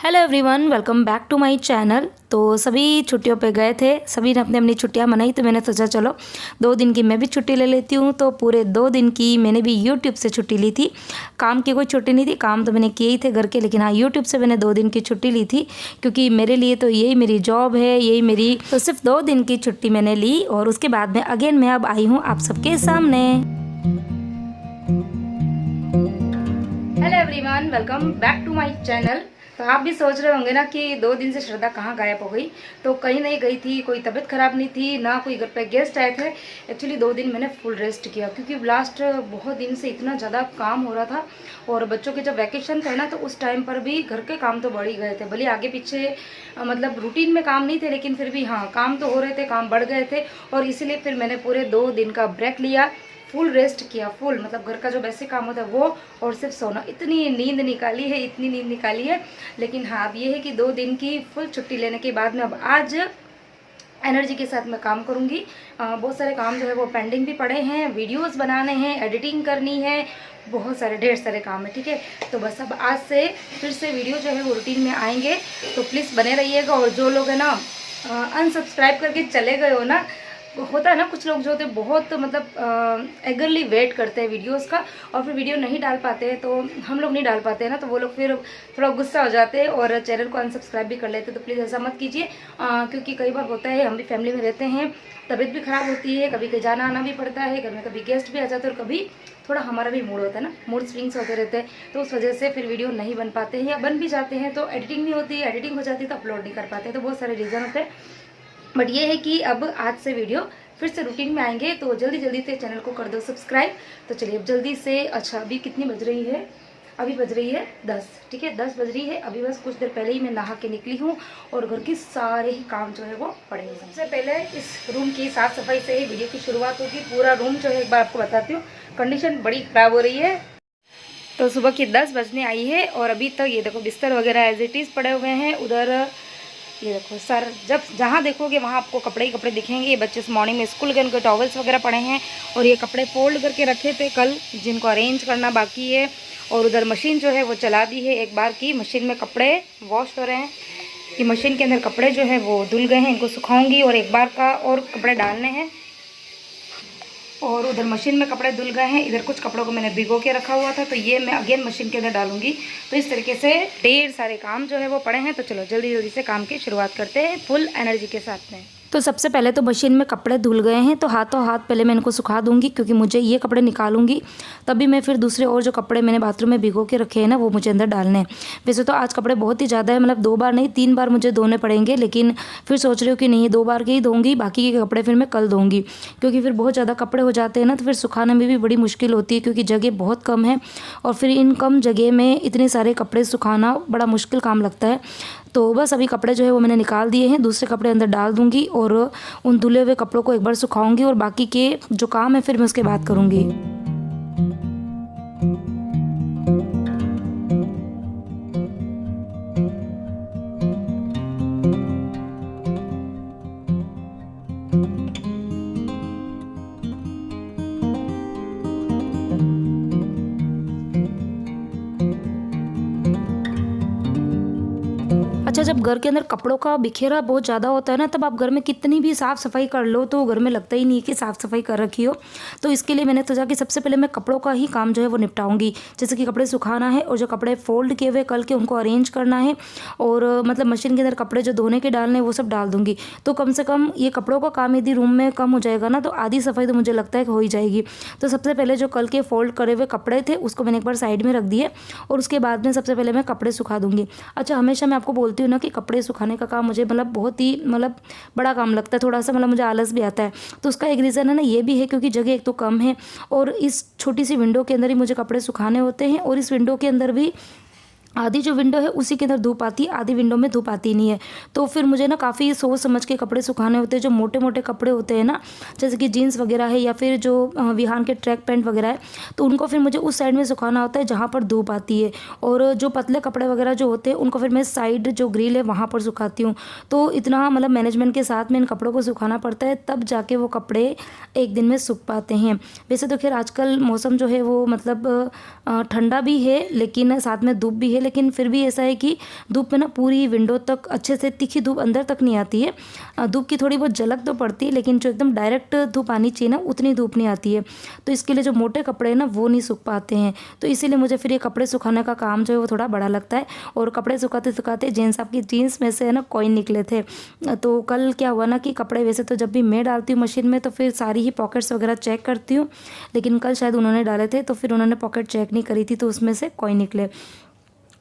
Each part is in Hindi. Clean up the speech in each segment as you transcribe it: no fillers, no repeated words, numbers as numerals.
Hello everyone, welcome back to my channel. तो सभी छुट्टियों पे गए थे, सभी ने अपनी अपनी छुट्टियां मनाई, तो मैंने सोचा चलो 2 दिन की मैं भी छुट्टी ले लेती हूँ। तो पूरे 2 दिन की मैंने भी यूट्यूब से छुट्टी ली थी। काम की कोई छुट्टी नहीं थी, काम तो मैंने किए ही थे घर के, लेकिन हाँ यूट्यूब से मैंने 2 दिन की छुट्टी ली थी, क्योंकि मेरे लिए तो यही मेरी जॉब है, यही मेरी। तो सिर्फ 2 दिन की छुट्टी मैंने ली और उसके बाद में अगेन मैं अब आई हूँ आप सबके सामने। Hello everyone, welcome back to my channel. तो आप भी सोच रहे होंगे ना कि 2 दिन से श्रद्धा कहाँ गायब हो गई। तो कहीं नहीं गई थी, कोई तबीयत खराब नहीं थी, ना कोई घर पे गेस्ट आए थे। एक्चुअली 2 दिन मैंने फुल रेस्ट किया, क्योंकि लास्ट बहुत दिन से इतना ज़्यादा काम हो रहा था। और बच्चों के जब वैकेशन थे ना, तो उस टाइम पर भी घर के काम तो बढ़ ही गए थे। भले आगे पीछे मतलब रूटीन में काम नहीं थे, लेकिन फिर भी हाँ काम तो हो रहे थे, काम बढ़ गए थे। और इसीलिए फिर मैंने पूरे 2 दिन का ब्रेक लिया, फुल रेस्ट किया। फुल मतलब घर का जो बेसिक काम होता है वो, और सिर्फ सोना। इतनी नींद निकाली है, इतनी नींद निकाली है। लेकिन हाँ अब ये है कि 2 दिन की फुल छुट्टी लेने के बाद में अब आज एनर्जी के साथ मैं काम करूँगी। बहुत सारे काम जो है वो पेंडिंग भी पड़े हैं, वीडियोस बनाने हैं, एडिटिंग करनी है, बहुत सारे ढेर सारे काम है। ठीक है, तो बस अब आज से फिर से वीडियो जो है वो रूटीन में आएंगे, तो प्लीज़ बने रहिएगा। और जो लोग है ना अनसब्सक्राइब करके चले गए हो ना, होता है ना कुछ लोग जो होते हैं बहुत मतलब एगरली वेट करते हैं वीडियोस का, और फिर वीडियो नहीं डाल पाते हैं, तो हम लोग नहीं डाल पाते हैं ना, तो वो लोग फिर थोड़ा गुस्सा हो जाते हैं और चैनल को अनसब्सक्राइब भी कर लेते हैं। तो प्लीज़ ऐसा मत कीजिए, क्योंकि कई बार होता है, हम भी फैमिली में रहते हैं, तबीयत भी ख़राब होती है, कभी कहीं जाना आना भी पड़ता है, घर में कभी गेस्ट भी आ जाते हैं, और कभी थोड़ा हमारा भी मूड होता है ना, मूड स्विंग्स होते रहते हैं। तो उस वजह से फिर वीडियो नहीं बन पाते हैं, या बन भी जाते हैं तो एडिटिंग नहीं होती है, एडिटिंग हो जाती है तो अपलोड नहीं कर पाते, तो बहुत सारे रीज़न होते हैं। बट ये है कि अब आज से वीडियो फिर से रूटीन में आएंगे, तो जल्दी जल्दी से चैनल को कर दो सब्सक्राइब। तो चलिए अब जल्दी से, अच्छा अभी कितनी बज रही है, अभी बज रही है 10। ठीक है, 10 बज रही है अभी। बस कुछ देर पहले ही मैं नहा के निकली हूँ, और घर के सारे ही काम जो है वो पड़े हैं। सबसे पहले इस रूम की साफ़ सफाई से ही वीडियो की शुरुआत होगी। पूरा रूम जो है एक बार आपको बताती हूँ, कंडीशन बड़ी ख़राब हो रही है। तो सुबह की 10 बजने आई है, और अभी तक ये देखो बिस्तर वगैरह एज इट इज़ पड़े हुए हैं। उधर ये देखो सर, जब जहाँ देखोगे वहाँ आपको कपड़े ही कपड़े दिखेंगे। ये बच्चे मॉर्निंग में स्कूल गए, उनके टॉवल्स वगैरह पड़े हैं, और ये कपड़े फोल्ड करके रखे थे कल, जिनको अरेंज करना बाकी है। और उधर मशीन जो है वो चला दी है एक बार की, मशीन में कपड़े वॉश हो रहे हैं। कि मशीन के अंदर कपड़े जो है वो धुल गए हैं, इनको सुखाऊंगी, और एक बार का और कपड़े डालने हैं। और उधर मशीन में कपड़े धुल गए हैं, इधर कुछ कपड़ों को मैंने भिगो के रखा हुआ था, तो ये मैं अगेन मशीन के अंदर डालूंगी। तो इस तरीके से ढेर सारे काम जो है वो पड़े हैं। तो चलो जल्दी जल्दी से काम की शुरुआत करते हैं फुल एनर्जी के साथ में। तो सबसे पहले तो मशीन में कपड़े धुल गए हैं, तो हाथों हाथ पहले मैं इनको सुखा दूंगी, क्योंकि मुझे ये कपड़े निकालूंगी तभी मैं फिर दूसरे और जो कपड़े मैंने बाथरूम में भिगो के रखे हैं ना, वो मुझे अंदर डालने हैं। वैसे तो आज कपड़े बहुत ही ज़्यादा है, मतलब 2 बार नहीं 3 बार मुझे धोने पड़ेंगे, लेकिन फिर सोच रही हूँ कि नहीं 2 बार के ही धोऊंगी, बाकी के कपड़े फिर मैं कल धोऊंगी। क्योंकि फिर बहुत ज़्यादा कपड़े हो जाते हैं ना, तो फिर सुखाने में भी बड़ी मुश्किल होती है, क्योंकि जगह बहुत कम है, और फिर इन कम जगह में इतने सारे कपड़े सुखाना बड़ा मुश्किल काम लगता है। तो बस अभी कपड़े जो है वो मैंने निकाल दिए हैं, दूसरे कपड़े अंदर डाल दूंगी, और उन धुले हुए कपड़ों को एक बार सुखाऊंगी, और बाकी के जो काम है फिर मैं उसके बाद करूंगी। अच्छा, जब घर के अंदर कपड़ों का बिखेरा बहुत ज़्यादा होता है ना, तब आप घर में कितनी भी साफ़ सफाई कर लो तो घर में लगता ही नहीं है कि साफ़ सफाई कर रखी हो। तो इसके लिए मैंने सोचा कि सबसे पहले मैं कपड़ों का ही काम जो है वो निपटाऊंगी। जैसे कि कपड़े सुखाना है, और जो कपड़े फोल्ड किए हुए कल के उनको अरेंज करना है, और मतलब मशीन के अंदर कपड़े जो धोने के डालने हैं वो सब डाल दूँगी। तो कम से कम ये कपड़ों का काम यदि रूम में कम हो जाएगा ना, तो आधी सफाई तो मुझे लगता है कि हो ही जाएगी। तो सबसे पहले जो कल के फोल्ड करे हुए कपड़े थे उसको मैंने एक बार साइड में रख दिए, और उसके बाद में सबसे पहले मैं कपड़े सुखा दूँगी। अच्छा, हमेशा मैं आपको बोलती हूँ ना कि कपड़े सुखाने का काम मुझे मतलब बहुत ही मतलब बड़ा काम लगता है, थोड़ा सा मतलब मुझे आलस भी आता है। तो उसका एक रीज़न है ना ये भी है, क्योंकि जगह एक तो कम है, और इस छोटी सी विंडो के अंदर ही मुझे कपड़े सुखाने होते हैं, और इस विंडो के अंदर भी आधी जो विंडो है उसी के अंदर धूप आती है, आधी विंडो में धूप आती नहीं है। तो फिर मुझे ना काफ़ी सोच समझ के कपड़े सुखाने होते हैं। जो मोटे मोटे कपड़े होते हैं ना, जैसे कि जीन्स वगैरह है, या फिर जो विहान के ट्रैक पैंट वगैरह है, तो उनको फिर मुझे उस साइड में सुखाना होता है जहाँ पर धूप आती है। और जो पतले कपड़े वगैरह जो होते हैं उनको फिर मैं साइड जो ग्रिल है वहाँ पर सुखाती हूँ। तो इतना मतलब मैनेजमेंट के साथ में इन कपड़ों को सुखाना पड़ता है, तब जाके वो कपड़े एक दिन में सूख पाते हैं। वैसे तो खैर आजकल मौसम जो है वो मतलब ठंडा भी है, लेकिन साथ में धूप भी है, है, लेकिन फिर भी ऐसा है कि धूप में ना पूरी विंडो तक अच्छे से तीखी धूप अंदर तक नहीं आती है। धूप की थोड़ी बहुत झलक तो पड़ती है, लेकिन जो एकदम डायरेक्ट धूप आनी चाहिए ना उतनी धूप नहीं आती है। तो इसके लिए जो मोटे कपड़े हैं ना वो नहीं सूख पाते हैं। तो इसीलिए मुझे फिर ये कपड़े सुखाने का काम जो है वो थोड़ा बड़ा लगता है। और कपड़े सुखाते सुखाते जीन्स आपकी जीन्स में से है ना कॉइन निकले थे। तो कल क्या हुआ ना कि कपड़े वैसे तो जब भी मैं डालती हूँ मशीन में तो फिर सारी ही पॉकेट्स वगैरह चेक करती हूँ, लेकिन कल शायद उन्होंने डाले थे तो फिर उन्होंने पॉकेट चेक नहीं करी थी, तो उसमें से कॉइन निकले।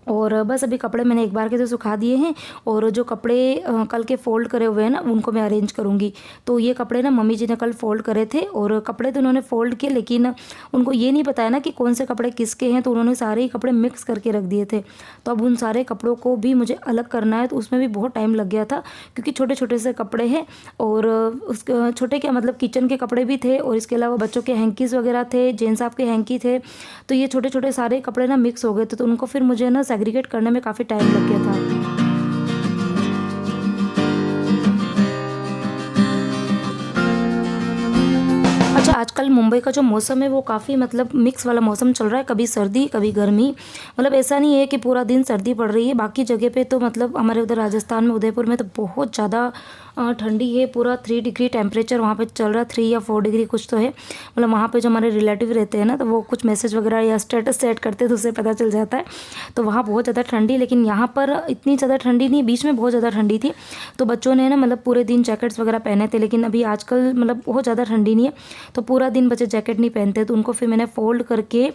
और बस अभी कपड़े मैंने एक बार के तो सुखा दिए हैं, और जो कपड़े कल के फ़ोल्ड करे हुए हैं ना उनको मैं अरेंज करूँगी। तो ये कपड़े ना मम्मी जी ने कल फ़ोल्ड करे थे, और कपड़े तो उन्होंने फ़ोल्ड किए, लेकिन उनको ये नहीं पता है ना कि कौन से कपड़े किसके हैं, तो उन्होंने सारे ही कपड़े मिक्स करके रख दिए थे। तो अब उन सारे कपड़ों को भी मुझे अलग करना है, तो उसमें भी बहुत टाइम लग गया था, क्योंकि छोटे छोटे से कपड़े हैं। और उस छोटे क्या मतलब किचन के कपड़े भी थे, और इसके अलावा बच्चों के हैंकीज़ वगैरह थे, जेंट्स साहब के हैंकी थे। तो ये छोटे छोटे सारे कपड़े ना मिक्स हो गए थे, तो उनको फिर मुझे ना सेग्रीगेट करने में काफ़ी टाइम लग गया था। अच्छा, आजकल मुंबई का जो मौसम है वो काफ़ी मतलब मिक्स वाला मौसम चल रहा है, कभी सर्दी कभी गर्मी। मतलब ऐसा नहीं है कि पूरा दिन सर्दी पड़ रही है। बाकी जगह पे तो मतलब हमारे उधर राजस्थान में उदयपुर में तो बहुत ज़्यादा ठंडी है। पूरा 3 डिग्री टेम्परेचर वहाँ पे चल रहा है, 3 या 4 डिग्री कुछ तो है। मतलब वहाँ पे जो हमारे रिलेटिव रहते हैं ना, तो वो कुछ मैसेज वगैरह या स्टेटस सेट करते हैं तो उससे पता चल जाता है। तो वहाँ बहुत ज़्यादा ठंडी, लेकिन यहाँ पर इतनी ज़्यादा ठंडी नहीं, बीच में बहुत ज़्यादा ठंडी थी। तो बच्चों ने ना मतलब पूरे दिन जैकेट्स वगैरह पहने थे, लेकिन अभी आजकल मतलब बहुत ज़्यादा ठंडी नहीं है, तो पूरा दिन बच्चे जैकेट नहीं पहनते। तो उनको फिर मैंने फ़ोल्ड करके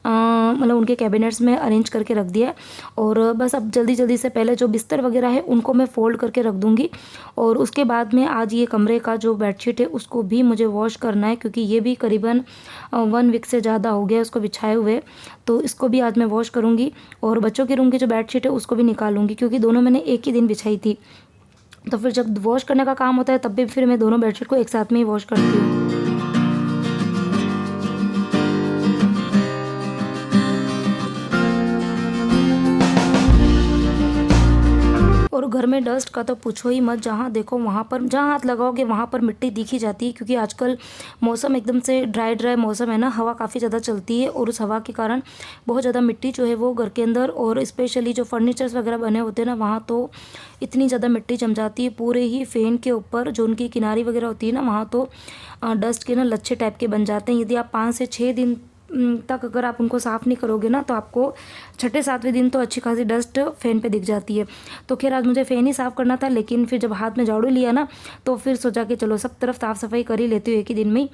मतलब उनके कैबिनेट्स में अरेंज करके रख दिया है। और बस अब जल्दी जल्दी से पहले जो बिस्तर वगैरह है उनको मैं फ़ोल्ड करके रख दूँगी। और उसके बाद में आज ये कमरे का जो बेडशीट है उसको भी मुझे वॉश करना है, क्योंकि ये भी करीबन 1 वीक से ज़्यादा हो गया उसको बिछाए हुए। तो इसको भी आज मैं वॉश करूँगी। और बच्चों के रूम की जो बेडशीट है उसको भी निकालूंगी, क्योंकि दोनों मैंने एक ही दिन बिछाई थी। तो फिर जब वॉश करने का काम होता है तब भी फिर मैं दोनों बेडशीट को एक साथ में ही वॉश करती हूँ। और घर में डस्ट का तो पूछो ही मत, जहाँ देखो वहाँ पर, जहाँ हाथ लगाओगे वहाँ पर मिट्टी दिखी जाती है, क्योंकि आजकल मौसम एकदम से ड्राई मौसम है ना, हवा काफ़ी ज़्यादा चलती है, और उस हवा के कारण बहुत ज़्यादा मिट्टी जो है वो घर के अंदर, और स्पेशली जो फर्नीचर्स वगैरह बने होते हैं ना वहाँ तो इतनी ज़्यादा मिट्टी जम जाती है। पूरे ही फैन के ऊपर जो उनकी किनारी वगैरह होती है ना, वहाँ तो डस्ट के ना लच्छे टाइप के बन जाते हैं। यदि आप 5 से 6 दिन तक अगर आप उनको साफ़ नहीं करोगे ना, तो आपको छठे 7वें दिन तो अच्छी खासी डस्ट फ़ैन पे दिख जाती है। तो खैर आज मुझे फ़ैन ही साफ़ करना था, लेकिन फिर जब हाथ में झाड़ू लिया ना, तो फिर सोचा कि चलो सब तरफ साफ़ सफाई कर ही लेती हूँ एक ही दिन में ही।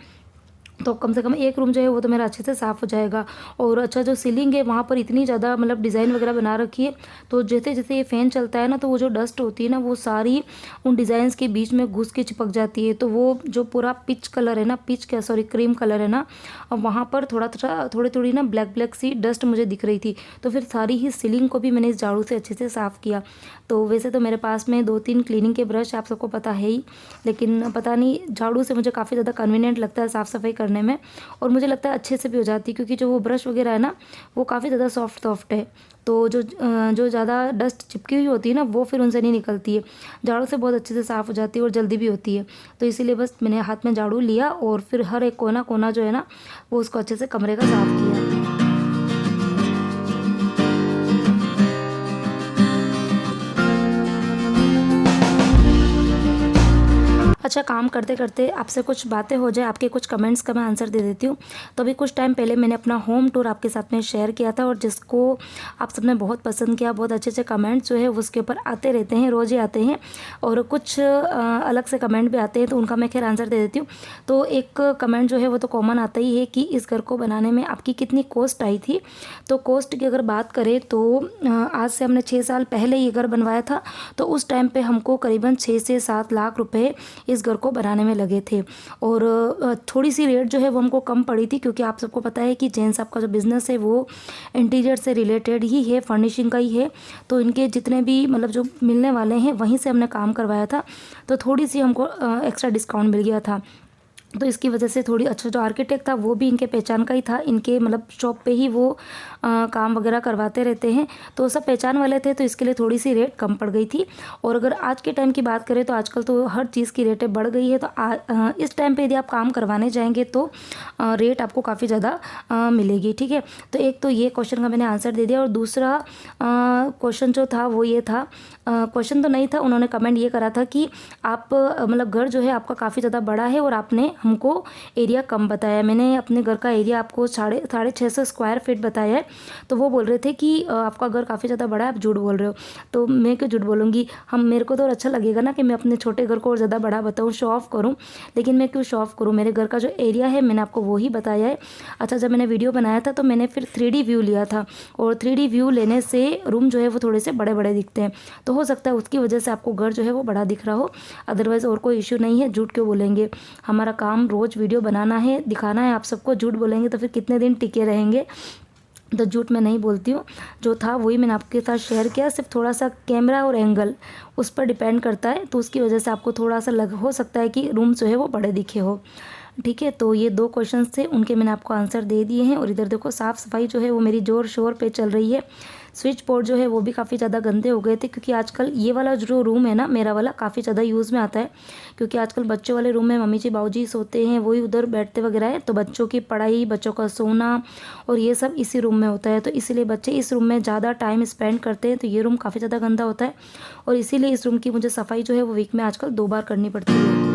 तो कम से कम एक रूम जो है वो तो मेरा अच्छे से साफ़ हो जाएगा। और अच्छा, जो सीलिंग है वहाँ पर इतनी ज़्यादा मतलब डिज़ाइन वगैरह बना रखी है, तो जैसे जैसे ये फ़ैन चलता है ना, तो वो जो डस्ट होती है ना वो सारी उन डिज़ाइंस के बीच में घुस के चिपक जाती है। तो वो जो पूरा पिच कलर है ना, पिच क्या सॉरी क्रीम कलर है ना, अब वहाँ पर थोड़ी थोड़ी ना ब्लैक सी डस्ट मुझे दिख रही थी। तो फिर सारी ही सीलिंग को भी मैंने इस झाड़ू से अच्छे से साफ़ किया। तो वैसे तो मेरे पास में 2-3 क्लीनिंग के ब्रश आप सबको पता है ही, लेकिन पता नहीं झाड़ू से मुझे काफ़ी ज़्यादा कन्वीनियंट लगता है साफ़ सफाई करने में, और मुझे लगता है अच्छे से भी हो जाती है, क्योंकि जो वो ब्रश वगैरह है ना वो काफ़ी ज़्यादा सॉफ्ट है। तो जो ज़्यादा डस्ट चिपकी हुई होती है ना वो फिर उनसे नहीं निकलती है। झाड़ू से बहुत अच्छे से साफ़ हो जाती है और जल्दी भी होती है। तो इसीलिए बस मैंने हाथ में झाड़ू लिया और फिर हर एक कोना कोना जो है ना वो उसको अच्छे से कमरे का साफ़ किया। अच्छा, काम करते करते आपसे कुछ बातें हो जाए, आपके कुछ कमेंट्स का मैं आंसर दे देती हूँ। तो अभी कुछ टाइम पहले मैंने अपना होम टूर आपके साथ में शेयर किया था, और जिसको आप सबने बहुत पसंद किया। बहुत अच्छे अच्छे कमेंट्स जो है उसके ऊपर आते रहते हैं, रोज़ ही आते हैं, और कुछ अलग से कमेंट भी आते हैं, तो उनका मैं खैर आंसर दे देती हूँ। तो एक कमेंट जो है वो तो कॉमन आता ही है कि इस घर को बनाने में आपकी कितनी कॉस्ट आई थी। तो कॉस्ट की अगर बात करें तो आज से हमने 6 साल पहले ये घर बनवाया था, तो उस टाइम पर हमको करीबन 6 से 7 लाख रुपये इस घर को बनाने में लगे थे। और थोड़ी सी रेट जो है वो हमको कम पड़ी थी, क्योंकि आप सबको पता है कि जैन साहब का जो बिज़नेस है वो इंटीरियर से रिलेटेड ही है, फर्निशिंग का ही है। तो इनके जितने भी मतलब जो मिलने वाले हैं वहीं से हमने काम करवाया था, तो थोड़ी सी हमको एक्स्ट्रा डिस्काउंट मिल गया था। तो इसकी वजह से थोड़ी अच्छा जो आर्किटेक्ट था वो भी इनके पहचान का ही था, इनके मतलब शॉप पे ही वो काम वगैरह करवाते रहते हैं, तो सब पहचान वाले थे, तो इसके लिए थोड़ी सी रेट कम पड़ गई थी। और अगर आज के टाइम की बात करें तो आजकल तो हर चीज़ की रेटें बढ़ गई है, तो इस टाइम पे यदि आप काम करवाने जाएंगे तो रेट आपको काफ़ी ज़्यादा मिलेगी। ठीक है, तो एक तो ये क्वेश्चन का मैंने आंसर दे दिया। और दूसरा क्वेश्चन जो था वो ये था, क्वेश्चन तो नहीं था, उन्होंने कमेंट ये करा था कि आप मतलब घर जो है आपका काफ़ी ज़्यादा बड़ा है और आपने हमको एरिया कम बताया। मैंने अपने घर का एरिया आपको 650 स्क्वायर फीट बताया है, तो वो बोल रहे थे कि आपका घर काफ़ी ज़्यादा बड़ा है, आप झूठ बोल रहे हो। तो मैं क्यों झूठ बोलूँगी, मेरे को तो और अच्छा लगेगा ना कि मैं अपने छोटे घर को और ज़्यादा बड़ा बताऊँ, शो ऑफ करूँ, लेकिन मैं क्यों शो ऑफ करूँ। मेरे घर का जो एरिया है मैंने आपको वो ही बताया है। अच्छा, जब मैंने वीडियो बनाया था तो मैंने फिर 3D व्यू लिया था, और 3D व्यू लेने से रूम जो है वो थोड़े से बड़े बड़े दिखते हैं, तो हो सकता है उसकी वजह से आपको घर जो है वो बड़ा दिख रहा हो, अदरवाइज़ और कोई इश्यू नहीं है। झूठ क्यों बोलेंगे, हमारा काम रोज़ वीडियो बनाना है, दिखाना है आप सबको। झूठ बोलेंगे तो फिर कितने दिन टिके रहेंगे, तो झूठ मैं नहीं बोलती हूँ। जो था वही मैंने आपके साथ शेयर किया, सिर्फ थोड़ा सा कैमरा और एंगल उस पर डिपेंड करता है, तो उसकी वजह से आपको थोड़ा सा हो सकता है कि रूम जो है वो बड़े दिखे हो। ठीक है, तो ये 2 क्वेश्चन थे, उनके मैंने आपको आंसर दे दिए हैं। और इधर देखो साफ़ सफाई जो है वो मेरी ज़ोर शोर पे चल रही है। स्विच बोर्ड जो है वो भी काफ़ी ज़्यादा गंदे हो गए थे, क्योंकि आजकल ये वाला जो रूम है ना मेरा वाला, काफ़ी ज़्यादा यूज़ में आता है, क्योंकि आजकल बच्चों वाले रूम में मम्मी जी बाबूजी सोते हैं, वही उधर बैठते वगैरह है, तो बच्चों की पढ़ाई, बच्चों का सोना और ये सब इसी रूम में होता है, तो इसीलिए बच्चे इस रूम में ज़्यादा टाइम स्पेंड करते हैं, तो ये रूम काफ़ी ज़्यादा गंदा होता है, और इसीलिए इस रूम की मुझे सफाई जो है वो वीक में आजकल 2 बार करनी पड़ती है।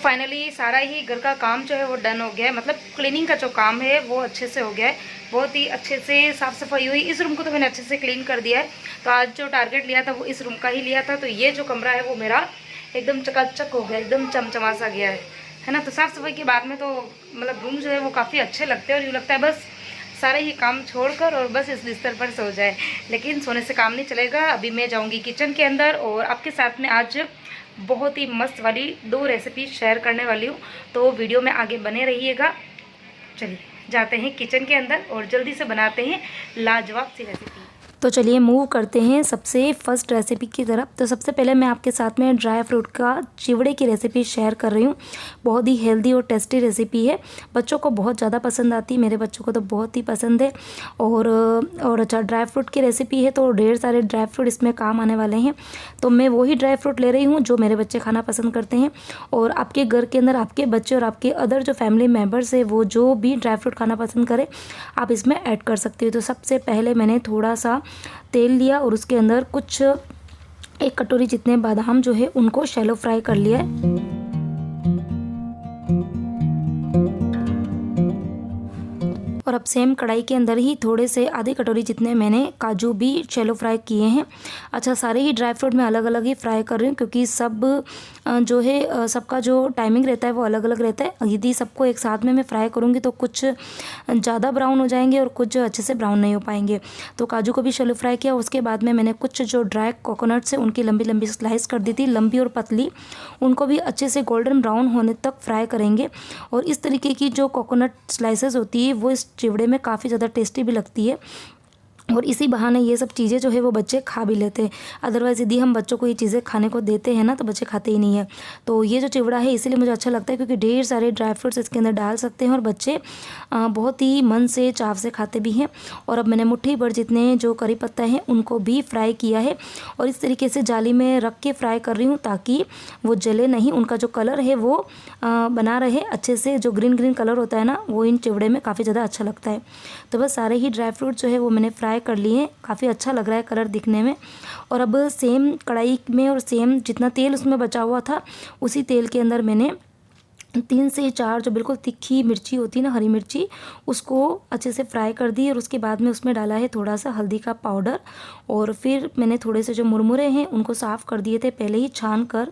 फाइनली सारा ही घर का काम जो है वो डन हो गया है, मतलब क्लीनिंग का जो काम है वो अच्छे से हो गया है, बहुत ही अच्छे से साफ़ सफाई हुई। इस रूम को तो मैंने अच्छे से क्लीन कर दिया है। तो आज जो टारगेट लिया था वो इस रूम का ही लिया था, तो ये जो कमरा है वो मेरा एकदम चकाचक हो गया, एकदम चमचमा सा गया है ना। तो साफ़ सफाई के बाद में तो मतलब रूम जो है वो काफ़ी अच्छे लगते हैं, और यूँ लगता है बस सारे ही काम छोड़कर और बस इस बिस्तर पर सो जाए, लेकिन सोने से काम नहीं चलेगा। अभी मैं जाऊँगी किचन के अंदर, और आपके साथ में आज बहुत ही मस्त वाली 2 रेसिपी शेयर करने वाली हूँ, तो वीडियो में आगे बने रहिएगा। चलिए जाते हैं किचन के अंदर और जल्दी से बनाते हैं लाजवाब सी रेसिपी। तो चलिए मूव करते हैं सबसे फर्स्ट रेसिपी की तरफ। तो सबसे पहले मैं आपके साथ में ड्राई फ्रूट का चिवड़े की रेसिपी शेयर कर रही हूँ। बहुत ही हेल्दी और टेस्टी रेसिपी है, बच्चों को बहुत ज़्यादा पसंद आती है, मेरे बच्चों को तो बहुत ही पसंद है। और अच्छा, ड्राई फ्रूट की रेसिपी है तो ढेर सारे ड्राई फ्रूट इसमें काम आने वाले हैं, तो मैं वही ड्राई फ्रूट ले रही हूँ जो मेरे बच्चे खाना पसंद करते हैं। और आपके घर के अंदर आपके बच्चे और आपके अदर जो फैमिली मेम्बर्स है वो जो भी ड्राई फ्रूट खाना पसंद करे आप इसमें ऐड कर सकते हो। तो सबसे पहले मैंने थोड़ा सा तेल लिया और उसके अंदर कुछ 1 कटोरी जितने बादाम जो है उनको शैलो फ्राई कर लिया है। और अब सेम कढ़ाई के अंदर ही थोड़े से आधी कटोरी जितने मैंने काजू भी शैलो फ्राई किए हैं। अच्छा, सारे ही ड्राई फ्रूट मैं अलग अलग ही फ्राई कर रही हूँ, क्योंकि सब जो है सबका जो टाइमिंग रहता है वो अलग अलग रहता है। यदि सबको एक साथ में मैं फ्राई करूँगी तो कुछ ज़्यादा ब्राउन हो जाएंगे और कुछ अच्छे से ब्राउन नहीं हो पाएंगे। तो काजू को भी शैलो फ्राई किया। उसके बाद में मैंने कुछ जो ड्राई कोकोनट्स है उनकी लंबी लंबी स्लाइस कर दी थी, लंबी और पतली, उनको भी अच्छे से गोल्डन ब्राउन होने तक फ्राई करेंगे। और इस तरीके की जो कोकोनट स्लाइसेस होती है वो इस चिवड़े में काफ़ी ज़्यादा टेस्टी भी लगती है, और इसी बहाने ये सब चीज़ें जो है वो बच्चे खा भी लेते हैं। अदरवाइज़ यदि हम बच्चों को ये चीज़ें खाने को देते हैं ना तो बच्चे खाते ही नहीं है। तो ये जो चिवड़ा है इसीलिए मुझे अच्छा लगता है, क्योंकि ढेर सारे ड्राई फ्रूट्स इसके अंदर डाल सकते हैं और बच्चे बहुत ही मन से चाव से खाते भी हैं। और अब मैंने मुट्ठी भर जितने जो करी पत्ता हैं उनको भी फ्राई किया है, और इस तरीके से जाली में रख के फ्राई कर रही हूँ ताकि वो जले नहीं, उनका जो कलर है वो बना रहे अच्छे से। जो ग्रीन ग्रीन कलर होता है ना वो इन चिवड़े में काफ़ी ज़्यादा अच्छा लगता है। तो बस सारे ही ड्राई फ्रूट जो है वो मैंने फ्राई कर लिए, काफ़ी अच्छा लग रहा है कलर दिखने में। और अब सेम कढ़ाई में और सेम जितना तेल उसमें बचा हुआ था उसी तेल के अंदर मैंने 3 से 4 जो बिल्कुल तीखी मिर्ची होती है ना, हरी मिर्ची, उसको अच्छे से फ्राई कर दी। और उसके बाद में उसमें डाला है थोड़ा सा हल्दी का पाउडर, और फिर मैंने थोड़े से जो मुरमुरे हैं उनको साफ़ कर दिए थे पहले ही छान कर,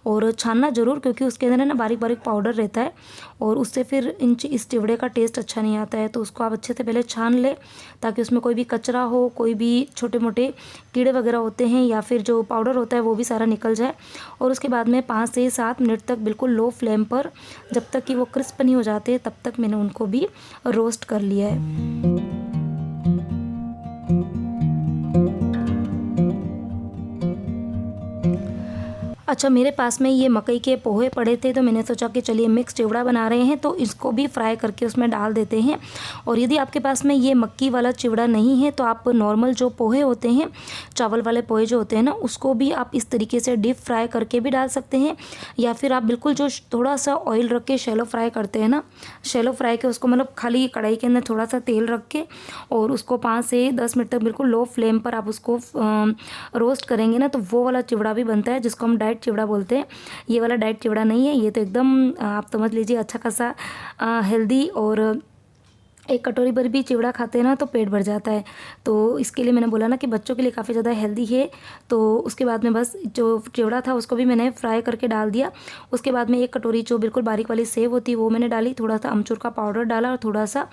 और छानना ज़रूर, क्योंकि उसके अंदर है ना बारीक बारीक पाउडर रहता है और उससे फिर इस चिवड़े का टेस्ट अच्छा नहीं आता है। तो उसको आप अच्छे से पहले छान ले ताकि उसमें कोई भी कचरा हो, कोई भी छोटे मोटे कीड़े वगैरह होते हैं या फिर जो पाउडर होता है वो भी सारा निकल जाए। और उसके बाद में 5 से 7 मिनट तक बिल्कुल लो फ्लेम पर, जब तक कि वो क्रिस्प नहीं हो जाते तब तक मैंने उनको भी रोस्ट कर लिया है। अच्छा, मेरे पास में ये मकई के पोहे पड़े थे तो मैंने सोचा कि चलिए मिक्स चिवड़ा बना रहे हैं तो इसको भी फ्राई करके उसमें डाल देते हैं। और यदि आपके पास में ये मक्की वाला चिवड़ा नहीं है तो आप नॉर्मल जो पोहे होते हैं, चावल वाले पोहे जो होते हैं ना, उसको भी आप इस तरीके से डीप फ्राई करके भी डाल सकते हैं। या फिर आप बिल्कुल जो थोड़ा सा ऑयल रख के शैलो फ्राई करते हैं ना, शैलो फ्राई के उसको मतलब खाली कढ़ाई के अंदर थोड़ा सा तेल रख के और उसको 5 से 10 मिनट तक बिल्कुल लो फ्लेम पर आप उसको रोस्ट करेंगे ना, तो वो वाला चिवड़ा भी बनता है जिसको हम डाइट चिवड़ा बोलते हैं। ये वाला डाइट चिवड़ा नहीं है, ये तो एकदम आप समझ लीजिए अच्छा खासा हेल्दी, और एक कटोरी भर भी चिवड़ा खाते हैं ना तो पेट भर जाता है। तो इसके लिए मैंने बोला ना कि बच्चों के लिए काफ़ी ज़्यादा हेल्दी है। तो उसके बाद में बस जो चिवड़ा था उसको भी मैंने फ्राई करके डाल दिया। उसके बाद में 1 कटोरी जो बिल्कुल बारीक वाली सेव होती है वो मैंने डाली, थोड़ा सा अमचूर का पाउडर डाला और थोड़ा सा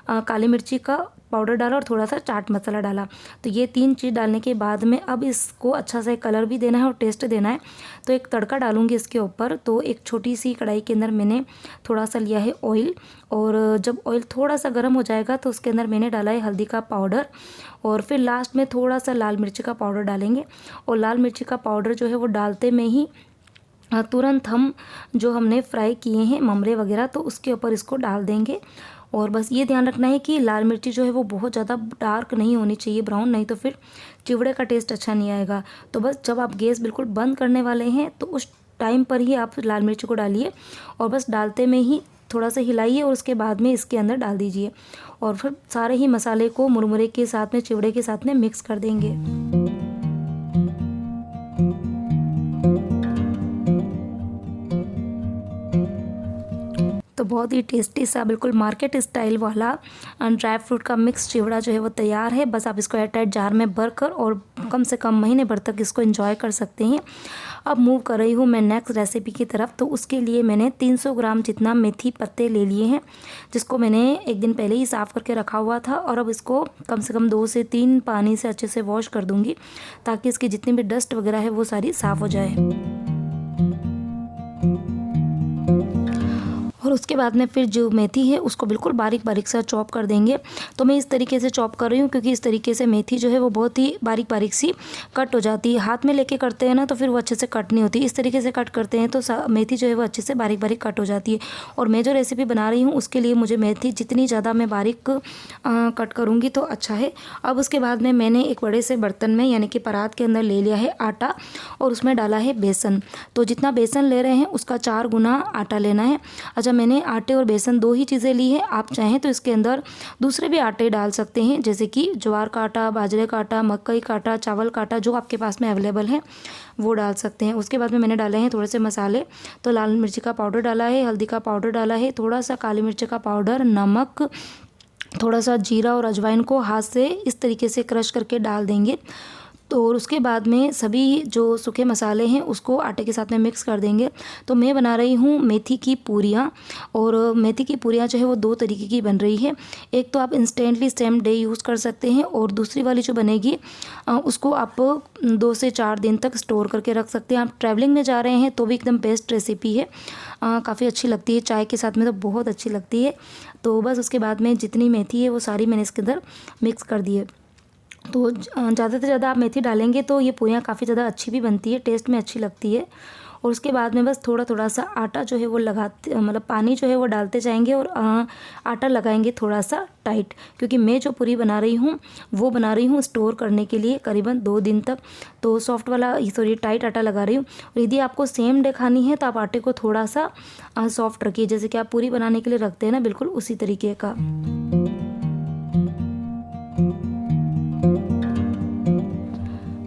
काली मिर्ची का पाउडर डाला और थोड़ा सा चाट मसाला डाला। तो ये 3 चीज़ डालने के बाद में अब इसको अच्छा सा कलर भी देना है और टेस्ट देना है। तो एक तड़का डालूंगी इसके ऊपर। तो एक छोटी सी कढ़ाई के अंदर मैंने थोड़ा सा लिया है ऑयल, और जब ऑयल थोड़ा सा गर्म हो जाएगा तो उसके अंदर मैंने डाला है हल्दी का पाउडर, और फिर लास्ट में थोड़ा सा लाल मिर्ची का पाउडर डालेंगे। और लाल मिर्ची का पाउडर जो है वो डालते में ही तुरंत हम जो हमने फ्राई किए हैं ममरे वगैरह तो उसके ऊपर इसको डाल देंगे। और बस ये ध्यान रखना है कि लाल मिर्ची जो है वो बहुत ज़्यादा डार्क नहीं होनी चाहिए, ब्राउन, नहीं तो फिर चिवड़े का टेस्ट अच्छा नहीं आएगा। तो बस जब आप गैस बिल्कुल बंद करने वाले हैं तो उस टाइम पर ही आप लाल मिर्ची को डालिए और बस डालते में ही थोड़ा सा हिलाइए और उसके बाद में इसके अंदर डाल दीजिए और फिर सारे ही मसाले को मुरमुरे के साथ में, चिवड़े के साथ में मिक्स कर देंगे। तो बहुत ही टेस्टी सा बिल्कुल मार्केट स्टाइल वाला ड्राई फ्रूट का मिक्स चिवड़ा जो है वो तैयार है। बस आप इसको एयरटाइट जार में भरकर और कम से कम महीने भर तक इसको एंजॉय कर सकते हैं। अब मूव कर रही हूँ मैं नेक्स्ट रेसिपी की तरफ। तो उसके लिए मैंने 300 ग्राम जितना मेथी पत्ते ले लिए हैं, जिसको मैंने एक दिन पहले ही साफ़ करके रखा हुआ था। और अब इसको कम से कम 2 से 3 पानी से अच्छे से वॉश कर दूँगी ताकि इसकी जितनी भी डस्ट वगैरह है वो सारी साफ़ हो जाए। और उसके बाद में फिर जो मेथी है उसको बिल्कुल बारीक बारीक सा चॉप कर देंगे। तो मैं इस तरीके से चॉप कर रही हूँ क्योंकि इस तरीके से मेथी जो है वो बहुत ही बारीक बारीक सी कट हो जाती है। हाथ में लेके करते हैं ना तो फिर वो अच्छे से कट नहीं होती, इस तरीके से कट करते हैं तो मेथी जो है वो अच्छे से बारीक बारीक कट हो जाती है। और मैं जो रेसिपी बना रही हूँ उसके लिए मुझे मेथी जितनी ज़्यादा मैं बारीक कट करूँगी तो अच्छा है। अब उसके बाद में मैंने एक बड़े से बर्तन में यानी कि परात के अंदर ले लिया है आटा और उसमें डाला है बेसन। तो जितना बेसन ले रहे हैं उसका 4 गुना आटा लेना है। अच्छा, मैंने आटे और बेसन 2 ही चीज़ें ली है। आप चाहें तो इसके अंदर दूसरे भी आटे डाल सकते हैं, जैसे कि ज्वार का आटा, बाजरे का आटा, मकई का आटा, चावल का आटा, जो आपके पास में अवेलेबल है वो डाल सकते हैं। उसके बाद में मैंने डाले हैं थोड़े से मसाले। तो लाल मिर्ची का पाउडर डाला है, हल्दी का पाउडर डाला है, थोड़ा सा काली मिर्च का पाउडर, नमक, थोड़ा सा जीरा और अजवाइन को हाथ से इस तरीके से क्रश करके डाल देंगे। तो उसके बाद में सभी जो सूखे मसाले हैं उसको आटे के साथ में मिक्स कर देंगे। तो मैं बना रही हूँ मेथी की पूरियाँ, और मेथी की पूरियाँ जो है वो 2 तरीके की बन रही है। एक तो आप इंस्टेंटली सेम डे यूज़ कर सकते हैं और दूसरी वाली जो बनेगी उसको आप 2 से 4 दिन तक स्टोर करके रख सकते हैं। आप ट्रैवलिंग में जा रहे हैं तो भी एकदम बेस्ट रेसिपी है, काफ़ी अच्छी लगती है, चाय के साथ में तो बहुत अच्छी लगती है। तो बस उसके बाद में जितनी मेथी है वो सारी मैंने इसके अंदर मिक्स कर दी है। तो ज़्यादा से ज़्यादा आप मेथी डालेंगे तो ये पूरियाँ काफ़ी ज़्यादा अच्छी भी बनती है, टेस्ट में अच्छी लगती है। और उसके बाद में बस थोड़ा थोड़ा सा आटा जो है वो लगाते, मतलब पानी जो है वो डालते जाएंगे और आटा लगाएंगे थोड़ा सा टाइट, क्योंकि मैं जो पूरी बना रही हूँ वो बना रही हूँ स्टोर करने के लिए करीबन 2 दिन तक। तो सॉफ्ट वाला टाइट आटा लगा रही हूँ। और यदि आपको सेम डे खानी है तो आप आटे को थोड़ा सा सॉफ्ट रखिए, जैसे कि आप पूरी बनाने के लिए रखते हैं ना, बिल्कुल उसी तरीके का।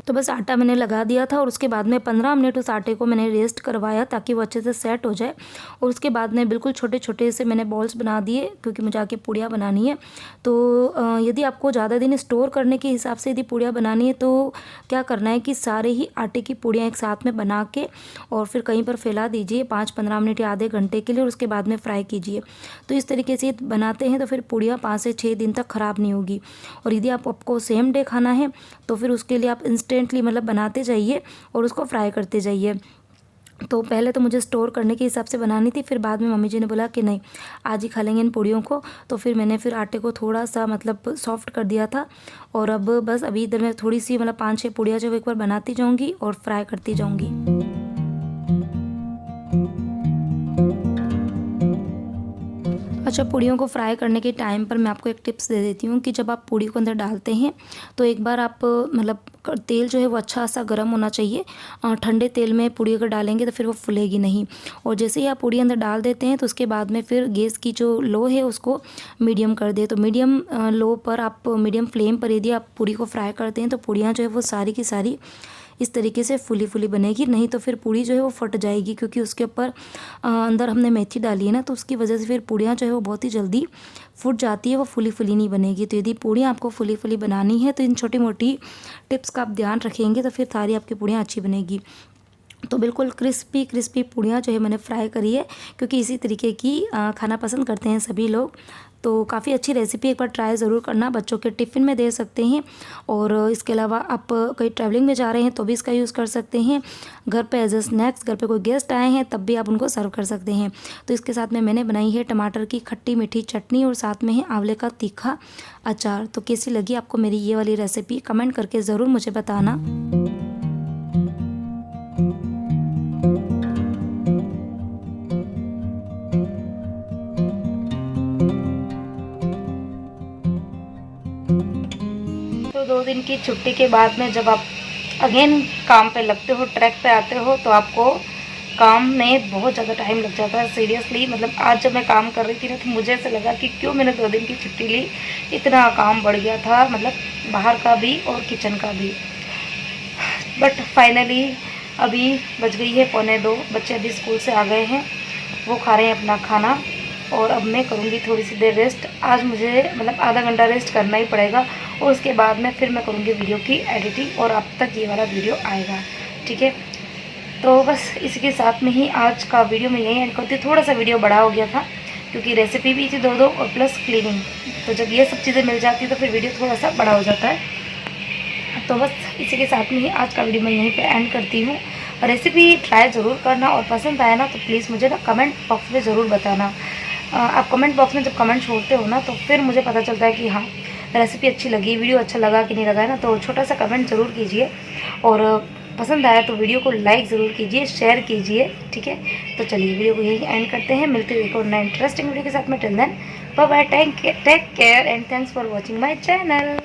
तो बस आटा मैंने लगा दिया था और उसके बाद में 15 मिनट उस आटे को मैंने रेस्ट करवाया ताकि वो अच्छे से सेट हो जाए। और उसके बाद में बिल्कुल छोटे छोटे से मैंने बॉल्स बना दिए क्योंकि मुझे आगे पूड़ियाँ बनानी है। तो यदि आपको ज़्यादा दिन स्टोर करने के हिसाब से यदि पूड़ियाँ बनानी है तो क्या करना है कि सारे ही आटे की पूड़ियाँ एक साथ में बना के और फिर कहीं पर फैला दीजिए 5-15 मिनट या आधे घंटे के लिए और उसके बाद में फ्राई कीजिए। तो इस तरीके से बनाते हैं तो फिर पूड़ियाँ 5 से 6 दिन तक ख़राब नहीं होगी। और यदि आपको सेम डे खाना है तो फिर उसके लिए आप इंस्टेंटली मतलब बनाते जाइए और उसको फ्राई करते जाइए। तो पहले तो मुझे स्टोर करने के हिसाब से बनानी थी, फिर बाद में मम्मी जी ने बोला कि नहीं आज ही खा लेंगे इन पूड़ियों को। तो फिर मैंने फिर आटे को थोड़ा सा मतलब सॉफ्ट कर दिया था और अब बस अभी इधर मैं थोड़ी सी मतलब 5-6 पूड़ियाँ जो एक बार बनाती जाऊँगी और फ्राई करती जाऊँगी। अच्छा, पूड़ियों को फ्राई करने के टाइम पर मैं आपको एक टिप्स दे देती हूँ कि जब आप पूड़ी को अंदर डालते हैं तो एक बार आप मतलब तेल जो है वो अच्छा सा गर्म होना चाहिए। ठंडे तेल में पूड़ी अगर डालेंगे तो फिर वो फूलेगी नहीं। और जैसे ही आप पूड़ी अंदर डाल देते हैं तो उसके बाद में फिर गैस की जो लो है उसको मीडियम कर दे। तो मीडियम लो पर आप मीडियम फ्लेम पर यदि आप पूड़ी को फ्राई करते हैं तो पूड़ियाँ जो है वो सारी की सारी इस तरीके से फुली फुली बनेगी। नहीं तो फिर पूड़ी जो है वो फट जाएगी क्योंकि उसके ऊपर अंदर हमने मेथी डाली है ना, तो उसकी वजह से फिर पूड़ियाँ जो है वो बहुत ही जल्दी फुट जाती है, वो फुली फुली नहीं बनेगी। तो यदि पूड़ियाँ आपको फुली फुली बनानी है तो इन छोटी मोटी टिप्स का आप ध्यान रखेंगे तो फिर सारी आपकी पूड़ियाँ अच्छी बनेगी। तो बिल्कुल क्रिस्पी क्रिस्पी पूड़ियाँ जो है मैंने फ्राई करी है क्योंकि इसी तरीके की खाना पसंद करते हैं सभी लोग। तो काफ़ी अच्छी रेसिपी, एक बार ट्राई ज़रूर करना, बच्चों के टिफ़िन में दे सकते हैं। और इसके अलावा आप कहीं ट्रैवलिंग में जा रहे हैं तो भी इसका यूज़ कर सकते हैं। घर पे एज अ स्नैक्स, घर पे कोई गेस्ट आए हैं तब भी आप उनको सर्व कर सकते हैं। तो इसके साथ में मैंने बनाई है टमाटर की खट्टी मीठी चटनी और साथ में है आंवले का तीखा अचार। तो कैसी लगी आपको मेरी ये वाली रेसिपी कमेंट करके ज़रूर मुझे बताना। तो 2 दिन की छुट्टी के बाद में जब आप अगेन काम पे लगते हो, ट्रैक पे आते हो, तो आपको काम में बहुत ज़्यादा टाइम लग जाता है। सीरियसली मतलब आज जब मैं काम कर रही थी ना तो मुझे ऐसा लगा कि क्यों मैंने 2 दिन की छुट्टी ली, इतना काम बढ़ गया था, मतलब बाहर का भी और किचन का भी। बट फाइनली अभी बज गई है 1:45, बच्चे अभी स्कूल से आ गए हैं, वो खा रहे हैं अपना खाना और अब मैं करूँगी थोड़ी सी देर रेस्ट। आज मुझे मतलब आधा घंटा रेस्ट करना ही पड़ेगा और उसके बाद में फिर मैं करूँगी वीडियो की एडिटिंग और अब तक ये वाला वीडियो आएगा, ठीक है। तो बस इसी के साथ में ही आज का वीडियो मैं यहीं एंड करती हूँ। थोड़ा सा वीडियो बड़ा हो गया था क्योंकि रेसिपी भी थी 2 और प्लस क्लीनिंग, तो जब ये सब चीज़ें मिल जाती है तो फिर वीडियो थोड़ा सा बड़ा हो जाता है। तो बस इसी के साथ में ही आज का वीडियो मैं यहीं पे एंड करती हूँ। रेसिपी ट्राई ज़रूर करना और पसंद आया ना तो प्लीज़ मुझे ना कमेंट बॉक्स में ज़रूर बताना। आप कमेंट बॉक्स में जब कमेंट छोड़ते हो ना तो फिर मुझे पता चलता है कि हाँ रेसिपी अच्छी लगी, वीडियो अच्छा लगा कि नहीं लगा है ना। तो छोटा सा कमेंट ज़रूर कीजिए और पसंद आया तो वीडियो को लाइक ज़रूर कीजिए, शेयर कीजिए, ठीक है। तो चलिए वीडियो को यही एंड करते हैं, मिलते हैं एक और नए इंटरेस्टिंग वीडियो के साथ में। Till then bye bye, take care and thanks for watching my channel.